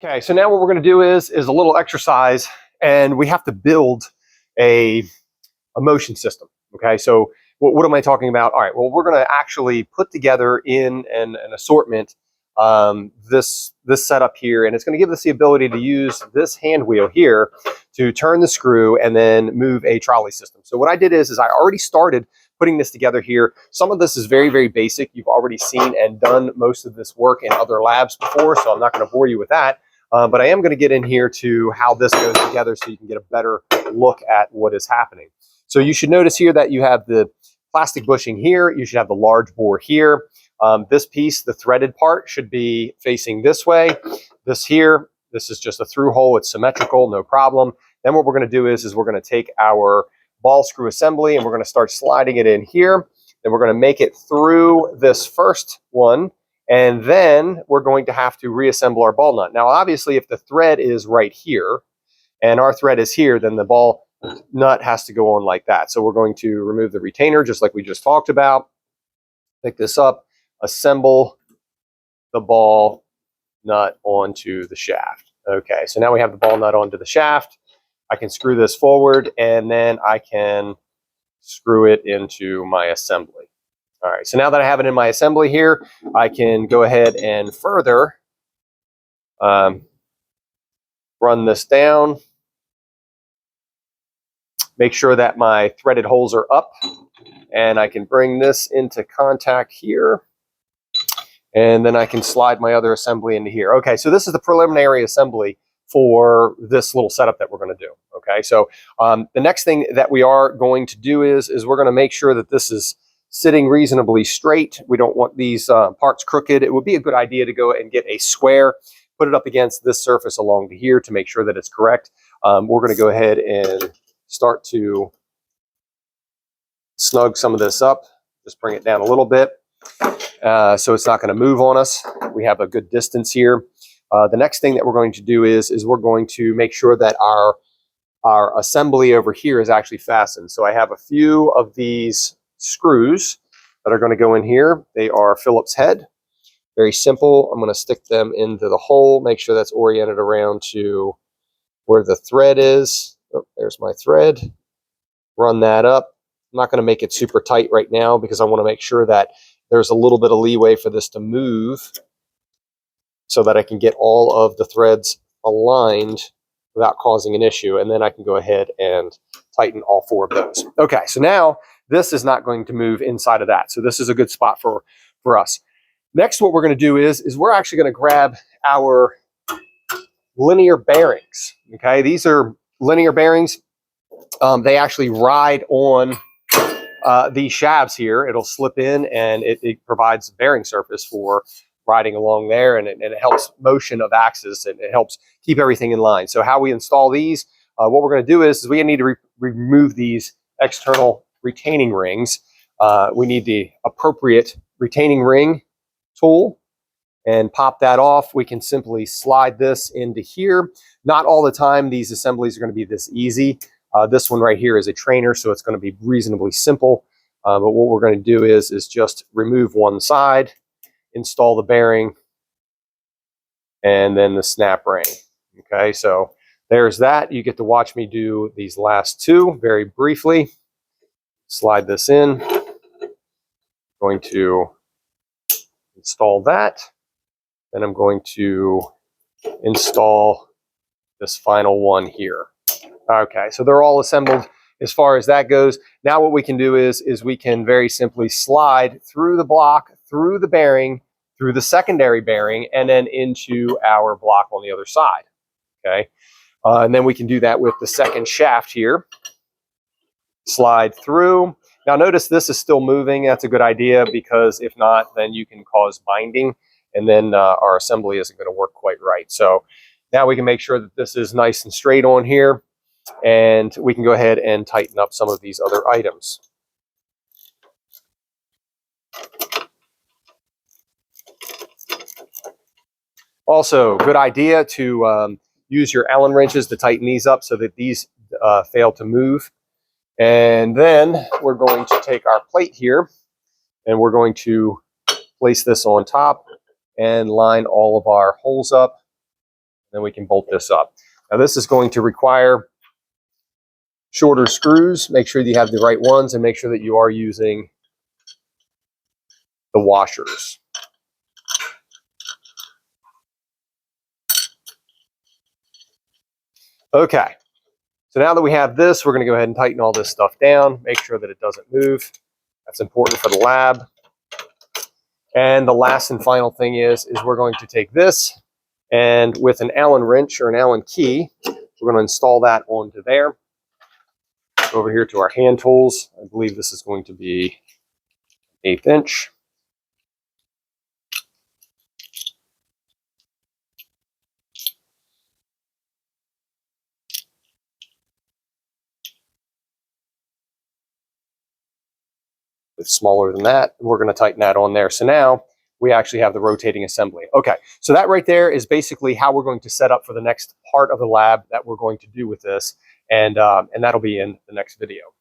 Okay, so now what we're going to do is a little exercise, and we have to build a motion system. Okay, so what am I talking about? All right, well, we're going to actually put together in an assortment this setup here, and it's going to give us the ability to use this hand wheel here to turn the screw and then move a trolley system. So what I did is I already started putting this together here. Some of this is very, very basic. You've already seen and done most of this work in other labs before, so I'm not going to bore you with that. But I am going to get in here to how this goes together so you can get a better look at what is happening. So you should notice here that you have the plastic bushing here. You should have the large bore here. This piece, the threaded part, should be facing this way. This here, this is just a through hole. It's symmetrical, no problem. Then what we're going to do is we're going to take our ball screw assembly and we're going to start sliding it in here. Then we're going to make it through this first one. And then we're going to have to reassemble our ball nut. Now, obviously, if the thread is right here and our thread is here, then the ball nut has to go on like that. So we're going to remove the retainer, just like we just talked about. Pick this up, assemble the ball nut onto the shaft. Okay, so now we have the ball nut onto the shaft. I can screw this forward, and then I can screw it into my assembly. All right, so now that I have it in my assembly here, I can go ahead and further run this down. Make sure that my threaded holes are up, and I can bring this into contact here. And then I can slide my other assembly into here. Okay, so this is the preliminary assembly for this little setup that we're going to do. Okay, so the next thing that we are going to do is we're going to make sure that this is sitting reasonably straight. We don't want these parts crooked. It would be a good idea to go and get a square, put it up against this surface along to here to make sure that it's correct. We're going to go ahead and start to snug some of this up. Just bring it down a little bit so it's not going to move on us. We have a good distance here. The next thing that we're going to do is we're going to make sure that our assembly over here is actually fastened. So I have a few of these screws that are going to go in here. They are Phillips head. Very simple. I'm going to stick them into the hole, make sure that's oriented around to where the thread is. Oh, there's my thread. Run that up. I'm not going to make it super tight right now because I want to make sure that there's a little bit of leeway for this to move so that I can get all of the threads aligned without causing an issue. And then I can go ahead and tighten all four of those. Okay, so now this is not going to move inside of that. So this is a good spot for us. Next, what we're going to do is we're actually going to grab our linear bearings. Okay, these are linear bearings. They actually ride on these shafts here. It'll slip in and it provides bearing surface for riding along there, and it helps motion of axis, and it helps keep everything in line. So how we install these, what we're going to do is we need to remove these external retaining rings. We need the appropriate retaining ring tool and pop that off. We can simply slide this into here. Not all the time these assemblies are going to be this easy. This one right here is a trainer, so it's going to be reasonably simple. But what we're going to do is just remove one side, install the bearing, and then the snap ring. Okay, so there's that. You get to watch me do these last two very briefly. Slide this in. Going to install that. Then I'm going to install this final one here. Okay, so they're all assembled as far as that goes. Now what we can do is we can very simply slide through the block, through the bearing, through the secondary bearing, and then into our block on the other side. Okay, and then we can do that with the second shaft here. Slide through. Now notice this is still moving. That's a good idea, because if not, then you can cause binding, and then our assembly isn't going to work quite right. So now we can make sure that this is nice and straight on here, and we can go ahead and tighten up some of these other items. Also, good idea to use your Allen wrenches to tighten these up so that these fail to move. And then we're going to take our plate here, and we're going to place this on top and line all of our holes up. then we can bolt this up. Now this is going to require shorter screws. Make sure that you have the right ones and make sure that you are using the washers. Okay, so now that we have this, we're going to go ahead and tighten all this stuff down, make sure that it doesn't move. That's important for the lab. And the last and final thing is we're going to take this and with an Allen wrench or an Allen key, we're going to install that onto there. Go over here to our hand tools. I believe this is going to be 1/8 inch. It's smaller than that. We're going to tighten that on there. So now we actually have the rotating assembly. Okay, so that right there is basically how we're going to set up for the next part of the lab that we're going to do with this, and that'll be in the next video.